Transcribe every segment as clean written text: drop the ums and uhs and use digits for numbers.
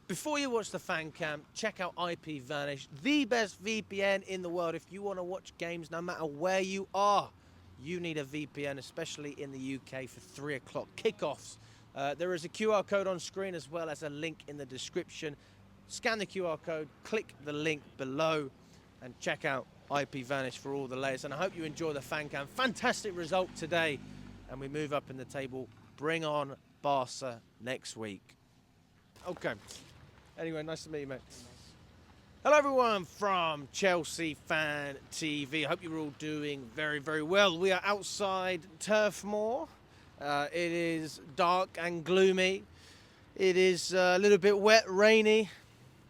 Before you watch the fan cam, check out IPVanish, the best VPN in the world. If you want to watch games no matter where you are, you need a VPN, especially in the UK for 3 o'clock kickoffs. There is a QR code on screen as well as a link in the description. Scan the QR code, click the link below, and check out IPVanish for all the latest. And I hope you enjoy the fan cam. Fantastic result today, and we move up in the table. Bring on Barca next week. Okay. Anyway, nice to meet you, mate. Hello, everyone from Chelsea Fan TV. I hope you're all doing very, very well. We are outside Turf Moor. It is dark and gloomy. It is a little bit wet, rainy.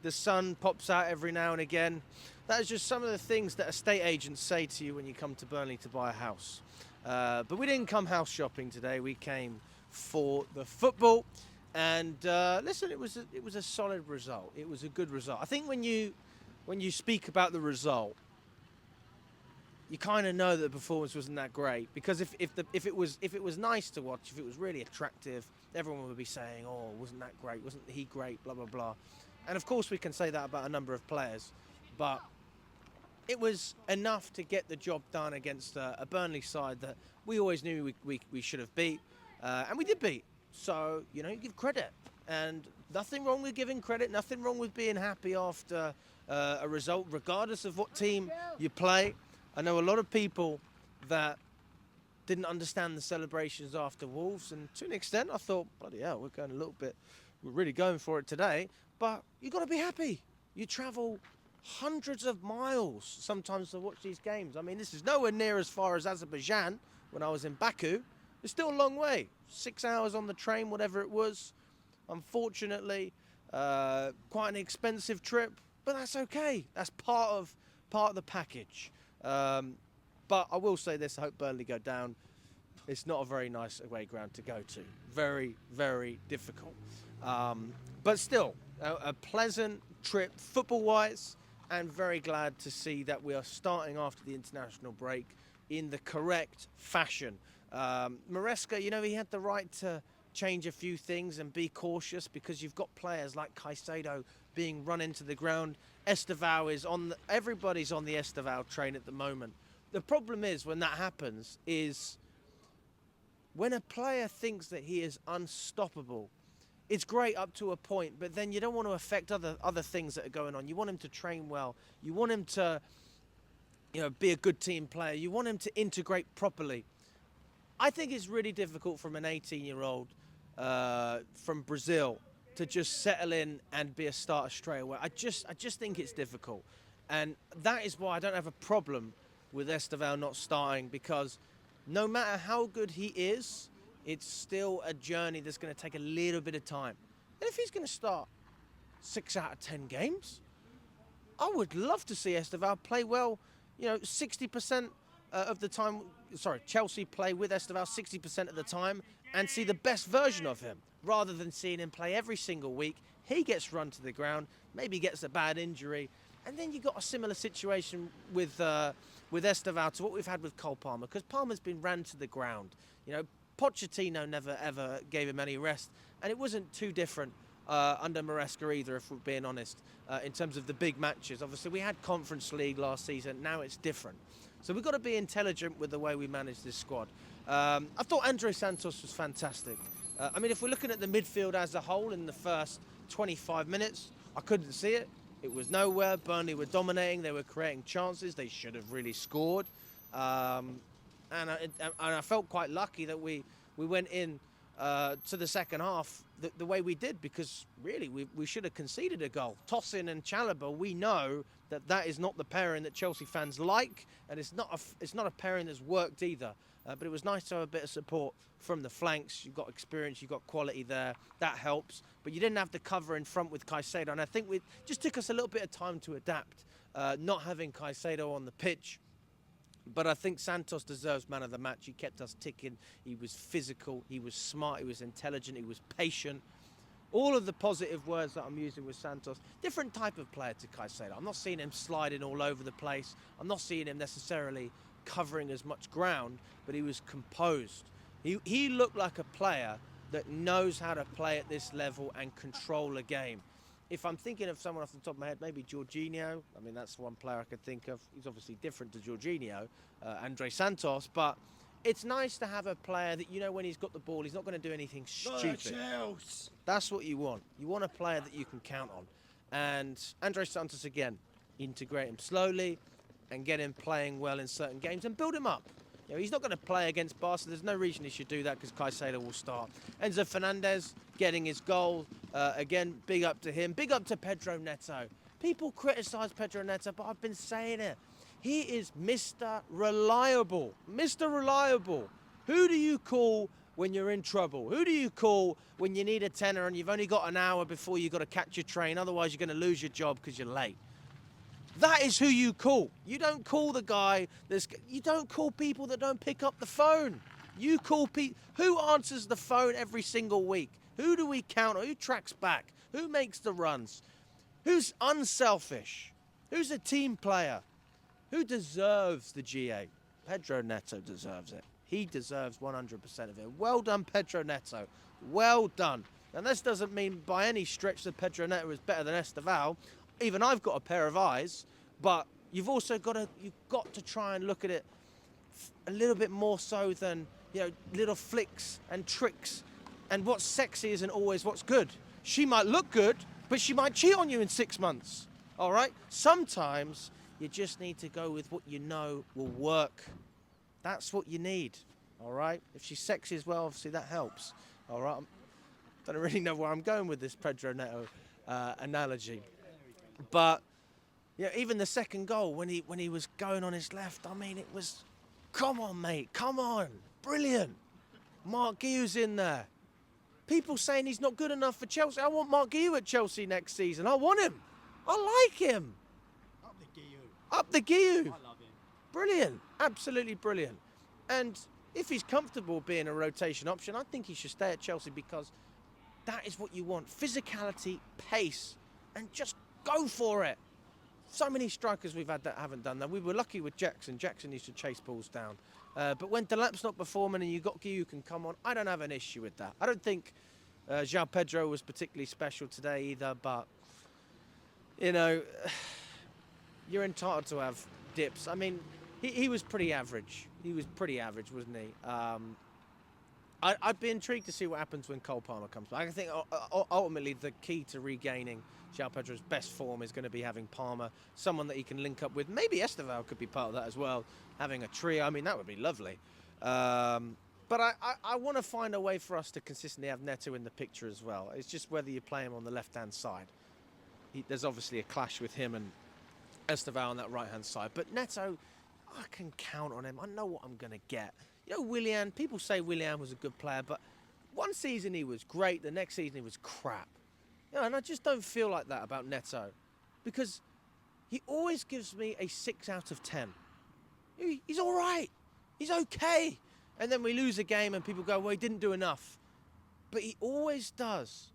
The sun pops out every now and again. That is just some of the things that estate agents say to you when you come to Burnley to buy a house. But we didn't come house shopping today. We came for the football. And listen, it was a solid result. It was a good result. I think when you speak about the result, you kind of know that the performance wasn't that great, because if it was nice to watch, if it was really attractive, everyone would be saying, "Oh, wasn't that great? Wasn't he great?" Blah blah blah. And of course, we can say that about a number of players, but it was enough to get the job done against a Burnley side that we always knew we should have beat, and we did beat. So, you know, you give credit, and nothing wrong with giving credit, nothing wrong with being happy after a result, regardless of what team you play. I know a lot of people that didn't understand the celebrations after Wolves, and to an extent I thought, bloody hell, we're really going for it today, but you've got to be happy. You travel hundreds of miles sometimes to watch these games. I mean, this is nowhere near as far as Azerbaijan when I was in Baku. It's still a long way, 6 hours on the train, whatever it was. Unfortunately, quite an expensive trip, but that's okay. That's part of the package. But I will say this: I hope Burnley go down. It's not a very nice away ground to go to. Very, very difficult. But still, a pleasant trip football-wise, and very glad to see that we are starting after the international break in the correct fashion. Maresca, you know, he had the right to change a few things and be cautious, because you've got players like Caicedo being run into the ground. Estevao is everybody's on the Estevao train at the moment. The problem is, when that happens, is when a player thinks that he is unstoppable. It's great up to a point, but then you don't want to affect other things that are going on. You want him to train well. You want him to, you know, be a good team player. You want him to integrate properly. I think it's really difficult from an 18-year-old from Brazil to just settle in and be a starter straight away. I just think it's difficult. And that is why I don't have a problem with Estevao not starting, because no matter how good he is, it's still a journey that's going to take a little bit of time. And if he's going to start 6 out of 10 games, I would love to see Estevao play well, 60% of the time. Sorry, Chelsea play with Estevao 60% of the time and see the best version of him, rather than seeing him play every single week. He gets run to the ground, maybe gets a bad injury, and then you got a similar situation with Estevao to what we've had with Cole Palmer, because Palmer's been ran to the ground. Pochettino never ever gave him any rest, and it wasn't too different under Maresca either, if we're being honest, in terms of the big matches. Obviously, we had Conference League last season. Now it's different. So we've got to be intelligent with the way we manage this squad. I thought Andre Santos was fantastic. If we're looking at the midfield as a whole in the first 25 minutes, I couldn't see it. It was nowhere. Burnley were dominating. They were creating chances. They should have really scored. And I felt quite lucky that we went in to the second half the way we did, because really we should have conceded a goal. Tosin and Chalobah, we know that is not the pairing that Chelsea fans like, and it's not a pairing that's worked either. But it was nice to have a bit of support from the flanks. You've got experience, you've got quality there. That helps. But you didn't have the cover in front with Caicedo, and I think it just took us a little bit of time to adapt, not having Caicedo on the pitch. But I think Santos deserves man of the match. He kept us ticking. He was physical. He was smart. He was intelligent. He was patient. All of the positive words that I'm using with Santos. Different type of player to Caicedo. I'm not seeing him sliding all over the place. I'm not seeing him necessarily covering as much ground, but he was composed. He looked like a player that knows how to play at this level and control a game. If I'm thinking of someone off the top of my head, maybe Jorginho. I mean, that's one player I could think of. He's obviously different to Jorginho, Andre Santos, but it's nice to have a player that, you know, when he's got the ball, he's not going to do anything stupid. That's what you want. You want a player that you can count on. And Andre Santos, again, integrate him slowly and get him playing well in certain games and build him up. You know, he's not going to play against Barca. There's no reason he should do that because Caicedo will start. Enzo Fernandez getting his goal. Again, big up to him. Big up to Pedro Neto. People criticise Pedro Neto, but I've been saying it. He is Mr. Reliable. Mr. Reliable. Who do you call when you're in trouble? Who do you call when you need a tenner and you've only got an hour before you've got to catch your train? Otherwise, you're going to lose your job because you're late. That is who you call. You don't call the guy you don't call people that don't pick up the phone. You call people. Who answers the phone every single week? Who do we count on? Who tracks back? Who makes the runs? Who's unselfish? Who's a team player? Who deserves the GA? Pedro Neto deserves it. He deserves 100% of it. Well done, Pedro Neto. Well done. And this doesn't mean by any stretch that Pedro Neto is better than Esteval. Even I've got a pair of eyes, but you've got to try and look at it a little bit more so than, you know, little flicks and tricks. And what's sexy isn't always what's good. She might look good, but she might cheat on you in 6 months. All right? Sometimes you just need to go with what you know will work. That's what you need. All right? If she's sexy as well, obviously that helps. All right? I don't really know where I'm going with this Pedro Neto analogy. But yeah, even the second goal, when he was going on his left, I mean, it was, come on, mate, come on, brilliant. Mark Guiu's in there. People saying he's not good enough for Chelsea. I want Mark Guiu at Chelsea next season. I want him. I like him. Up the Guiu. Up the Guiu. I love him. Brilliant, absolutely brilliant. And if he's comfortable being a rotation option, I think he should stay at Chelsea because that is what you want. Physicality, pace, and just go for it. So many strikers we've had that haven't done that. We were lucky with Jackson. Jackson used to chase balls down. But when Delap's not performing and you've got Guiu who can come on, I don't have an issue with that. I don't think João Pedro was particularly special today either, but, you know, you're entitled to have dips. I mean, he was pretty average. He was pretty average, wasn't he? I'd be intrigued to see what happens when Cole Palmer comes back. I think ultimately the key to regaining João Pedro's best form is going to be having Palmer, someone that he can link up with. Maybe Esteval could be part of that as well, having a trio. I mean, that would be lovely. But I want to find a way for us to consistently have Neto in the picture as well. It's just whether you play him on the left-hand side. There's obviously a clash with him and Esteval on that right-hand side. But Neto, I can count on him. I know what I'm going to get. You know, Willian, people say Willian was a good player, but one season he was great, the next season he was crap. You know, and I just don't feel like that about Neto because he always gives me a 6 out of 10. He's all right. He's okay. And then we lose a game and people go, well, he didn't do enough. But he always does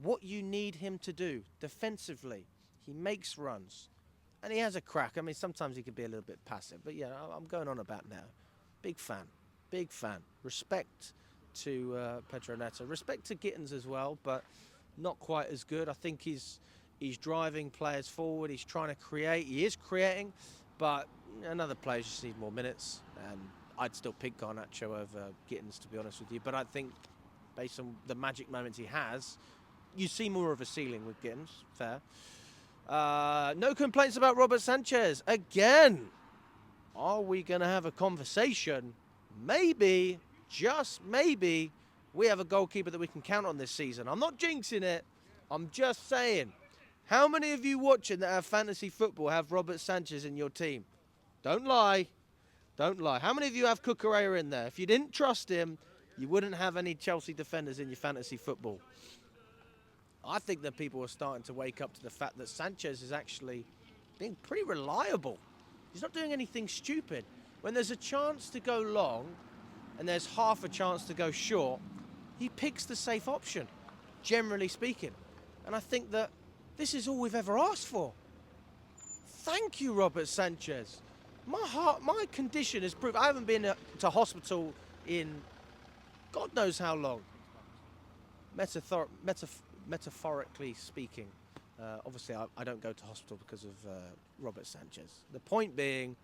what you need him to do defensively. He makes runs. And he has a crack. I mean, sometimes he could be a little bit passive. But, yeah, I'm going on about now. Big fan. Big fan. Respect to Pedro Neto. Respect to Gittins as well, but not quite as good. I think he's driving players forward. He's trying to create. He is creating, but another player just needs more minutes. And I'd still pick Garnacho over Gittins, to be honest with you. But I think based on the magic moments he has, you see more of a ceiling with Gittins. Fair. No complaints about Robert Sanchez. Again, are we going to have a conversation? Maybe, just maybe, we have a goalkeeper that we can count on this season. I'm not jinxing it. I'm just saying. How many of you watching that have fantasy football have Robert Sanchez in your team? Don't lie. Don't lie. How many of you have Cucurella in there? If you didn't trust him, you wouldn't have any Chelsea defenders in your fantasy football. I think that people are starting to wake up to the fact that Sanchez is actually being pretty reliable. He's not doing anything stupid. When there's a chance to go long and there's half a chance to go short, he picks the safe option, generally speaking. And I think that this is all we've ever asked for. Thank you, Robert Sanchez. My condition has proved. I haven't been to hospital in God knows how long. metaphorically speaking. Obviously, I don't go to hospital because of Robert Sanchez. The point being,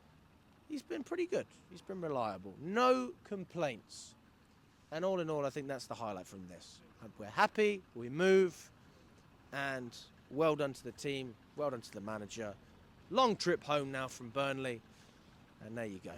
he's been pretty good. He's been reliable. No complaints. And all in all, I think that's the highlight from this. We're happy, we move, and well done to the team, well done to the manager. Long trip home now from Burnley, and there you go.